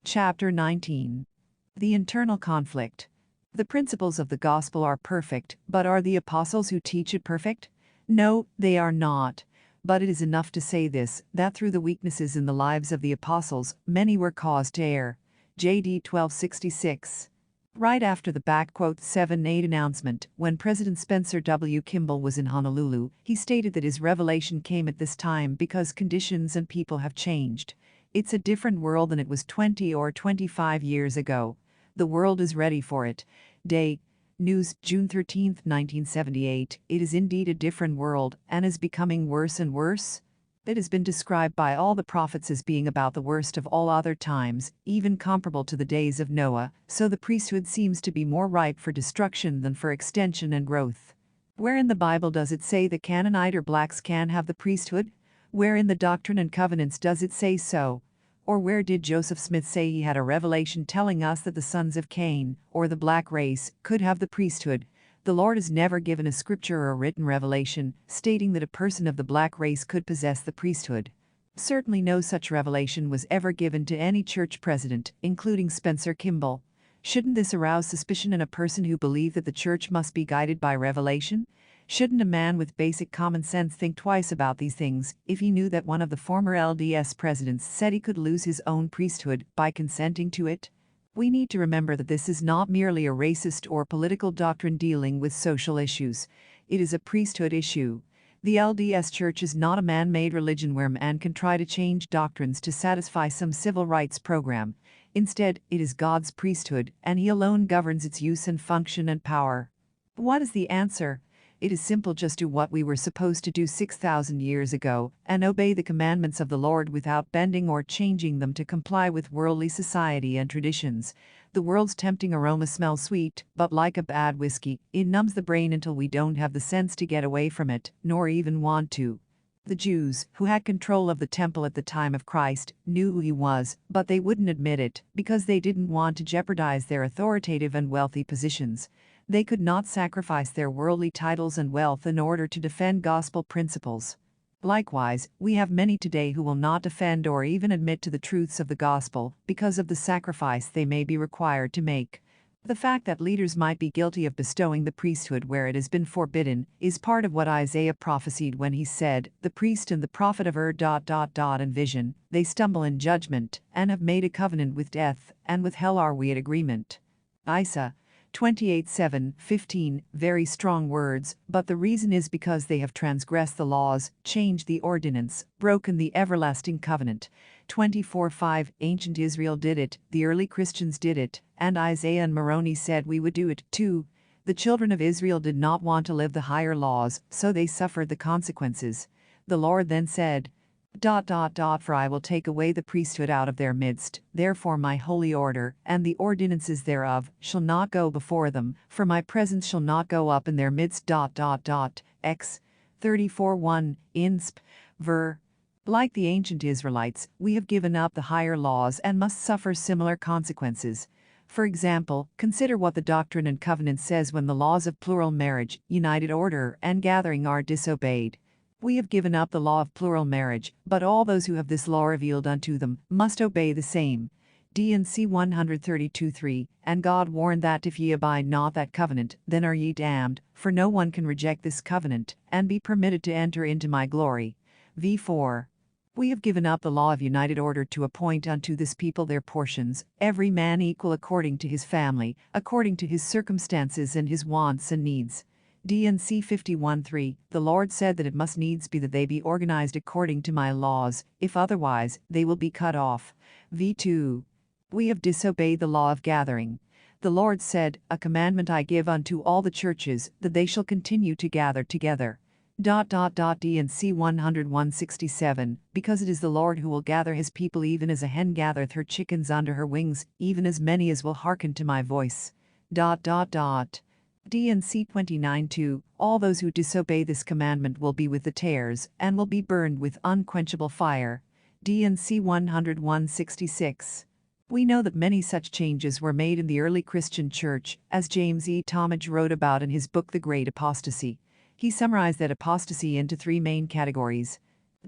Chapter 19. The Internal Conflict. The principles of the gospel are perfect, but are the apostles who teach it perfect? No, they are not. But it is enough to say this, that through the weaknesses in the lives of the apostles, many were caused to err. J.D. 1266. Right after the '78 announcement, when President Spencer W. Kimball was in Honolulu, he stated that his revelation came at this time because conditions and people have changed. It's a different world than it was 20 or 25 years ago. The world is ready for it. Day. News, June 13, 1978. It is indeed a different world, and is becoming worse and worse. It has been described by all the prophets as being about the worst of all other times, even comparable to the days of Noah, so the priesthood seems to be more ripe for destruction than for extension and growth. Where in the Bible does it say the Canaanite or blacks can have the priesthood? Where in the Doctrine and Covenants does it say so? Or where did Joseph Smith say he had a revelation telling us that the sons of Cain, or the black race, could have the priesthood? The Lord has never given a scripture or a written revelation stating that a person of the black race could possess the priesthood. Certainly no such revelation was ever given to any church president, including Spencer Kimball. Shouldn't this arouse suspicion in a person who believed that the church must be guided by revelation? Shouldn't a man with basic common sense think twice about these things if he knew that one of the former LDS presidents said he could lose his own priesthood by consenting to it? We need to remember that this is not merely a racist or political doctrine dealing with social issues. It is a priesthood issue. The LDS Church is not a man-made religion where man can try to change doctrines to satisfy some civil rights program. Instead, it is God's priesthood, and He alone governs its use and function and power. What is the answer? It is simple: just do what we were supposed to do 6,000 years ago, and obey the commandments of the Lord without bending or changing them to comply with worldly society and traditions. The world's tempting aroma smells sweet, but like a bad whiskey, it numbs the brain until we don't have the sense to get away from it, nor even want to. The Jews, who had control of the temple at the time of Christ, knew who He was, but they wouldn't admit it, because they didn't want to jeopardize their authoritative and wealthy positions. They could not sacrifice their worldly titles and wealth in order to defend gospel principles. Likewise, we have many today who will not defend or even admit to the truths of the gospel because of the sacrifice they may be required to make. The fact that leaders might be guilty of bestowing the priesthood where it has been forbidden is part of what Isaiah prophesied when he said, "The priest and the prophet of in vision, they stumble in judgment, and have made a covenant with death, and with hell are we at agreement." Isaiah 28:7-15, very strong words, but the reason is because they have transgressed the laws, changed the ordinance, broken the everlasting covenant. 24:5, ancient Israel did it, the early Christians did it, and Isaiah and Moroni said we would do it too. The children of Israel did not want to live the higher laws, so they suffered the consequences. The Lord then said, For I will take away the priesthood out of their midst, therefore my holy order, and the ordinances thereof, shall not go before them, for my presence shall not go up in their midst. X 34:1, insp. Ver. Like the ancient Israelites, we have given up the higher laws and must suffer similar consequences. For example, consider what the Doctrine and Covenants says when the laws of plural marriage, united order, and gathering are disobeyed. We have given up the law of plural marriage, but all those who have this law revealed unto them must obey the same. D&C 132:3, and God warned that if ye abide not that covenant, then are ye damned, for no one can reject this covenant, and be permitted to enter into my glory. V4. We have given up the law of united order to appoint unto this people their portions, every man equal according to his family, according to his circumstances and his wants and needs. D&C 51:3, the Lord said that it must needs be that they be organized according to my laws, if otherwise, they will be cut off. V2. We have disobeyed the law of gathering. The Lord said, "A commandment I give unto all the churches, that they shall continue to gather together." D&C 101:67, because it is the Lord who will gather his people even as a hen gathereth her chickens under her wings, even as many as will hearken to my voice. D&C 29:2, all those who disobey this commandment will be with the tares, and will be burned with unquenchable fire. D&C 101:66. We know that many such changes were made in the early Christian church, as James E. Talmage wrote about in his book The Great Apostasy. He summarized that apostasy into three main categories.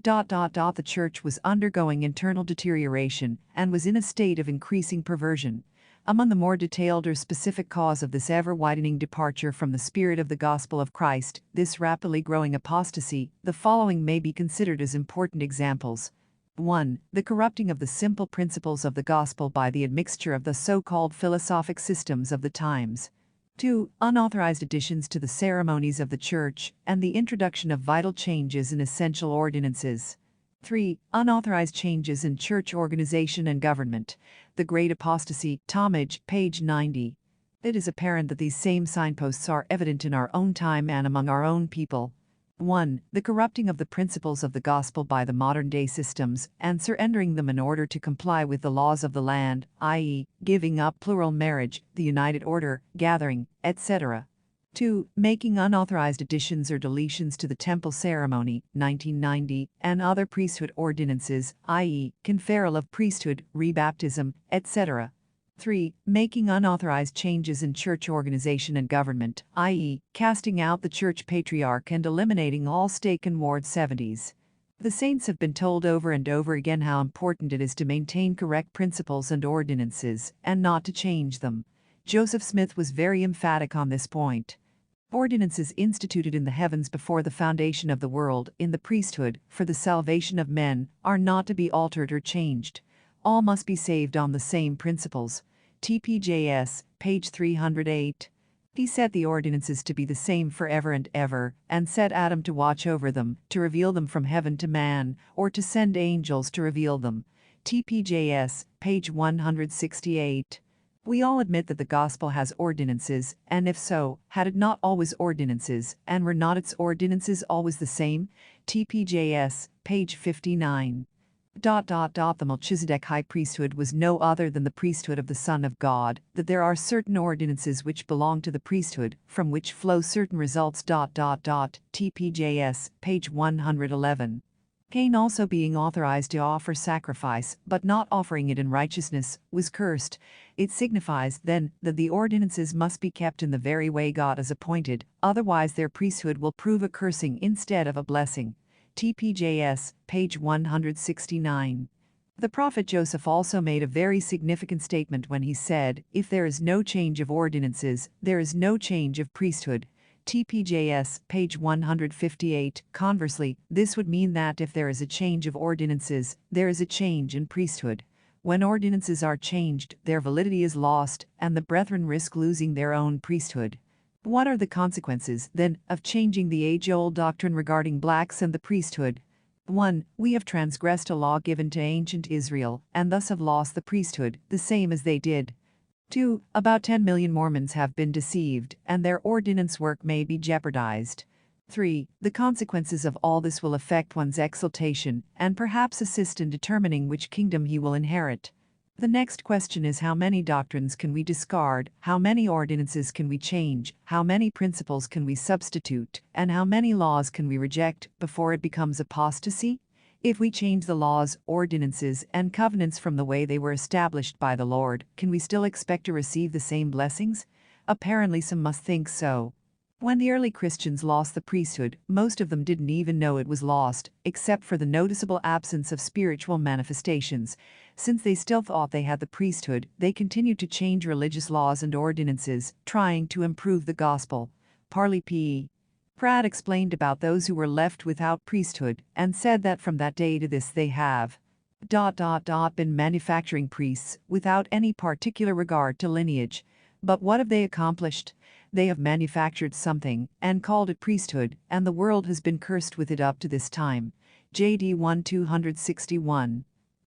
The church was undergoing internal deterioration and was in a state of increasing perversion. Among the more detailed or specific cause of this ever-widening departure from the spirit of the gospel of Christ, this rapidly growing apostasy, the following may be considered as important examples. 1. The corrupting of the simple principles of the gospel by the admixture of the so-called philosophic systems of the times. 2. Unauthorized additions to the ceremonies of the Church, and the introduction of vital changes in essential ordinances. 3. Unauthorized changes in church organization and government. The Great Apostasy, Talmage, page 90. It is apparent that these same signposts are evident in our own time and among our own people. 1. The corrupting of the principles of the gospel by the modern-day systems, and surrendering them in order to comply with the laws of the land, i.e., giving up plural marriage, the united order, gathering, etc. 2. Making unauthorized additions or deletions to the temple ceremony, 1990, and other priesthood ordinances, i.e., conferral of priesthood, rebaptism, etc. 3. Making unauthorized changes in church organization and government, i.e., casting out the church patriarch and eliminating all stake and ward 70s. The saints have been told over and over again how important it is to maintain correct principles and ordinances, and not to change them. Joseph Smith was very emphatic on this point. Ordinances instituted in the heavens before the foundation of the world, in the priesthood, for the salvation of men, are not to be altered or changed. All must be saved on the same principles. TPJS, page 308. He set the ordinances to be the same forever and ever, and set Adam to watch over them, to reveal them from heaven to man, or to send angels to reveal them. TPJS, page 168. We all admit that the gospel has ordinances, and if so, had it not always ordinances, and were not its ordinances always the same? TPJS, page 59. The Melchizedek high priesthood was no other than the priesthood of the Son of God, that there are certain ordinances which belong to the priesthood, from which flow certain results. TPJS, page 111. Cain also being authorized to offer sacrifice, but not offering it in righteousness, was cursed. It signifies, then, that the ordinances must be kept in the very way God has appointed, otherwise their priesthood will prove a cursing instead of a blessing. TPJS, page 169. The prophet Joseph also made a very significant statement when he said, "If there is no change of ordinances, there is no change of priesthood." TPJS, page 158. Conversely, this would mean that if there is a change of ordinances, there is a change in priesthood. When ordinances are changed, their validity is lost, and the brethren risk losing their own priesthood. What are the consequences, then, of changing the age-old doctrine regarding blacks and the priesthood? 1. We have transgressed a law given to ancient Israel, and thus have lost the priesthood, the same as they did. 2. About 10 million Mormons have been deceived, and their ordinance work may be jeopardized. 3. The consequences of all this will affect one's exaltation, and perhaps assist in determining which kingdom he will inherit. The next question is, how many doctrines can we discard, how many ordinances can we change, how many principles can we substitute, and how many laws can we reject before it becomes apostasy? If we change the laws, ordinances, and covenants from the way they were established by the Lord, can we still expect to receive the same blessings? Apparently some must think so. When the early Christians lost the priesthood, most of them didn't even know it was lost, except for the noticeable absence of spiritual manifestations. Since they still thought they had the priesthood, they continued to change religious laws and ordinances, trying to improve the gospel. Parley P. Pratt explained about those who were left without priesthood, and said that from that day to this they have been manufacturing priests, without any particular regard to lineage. But what have they accomplished? They have manufactured something, and called it priesthood, and the world has been cursed with it up to this time. JD 1 261.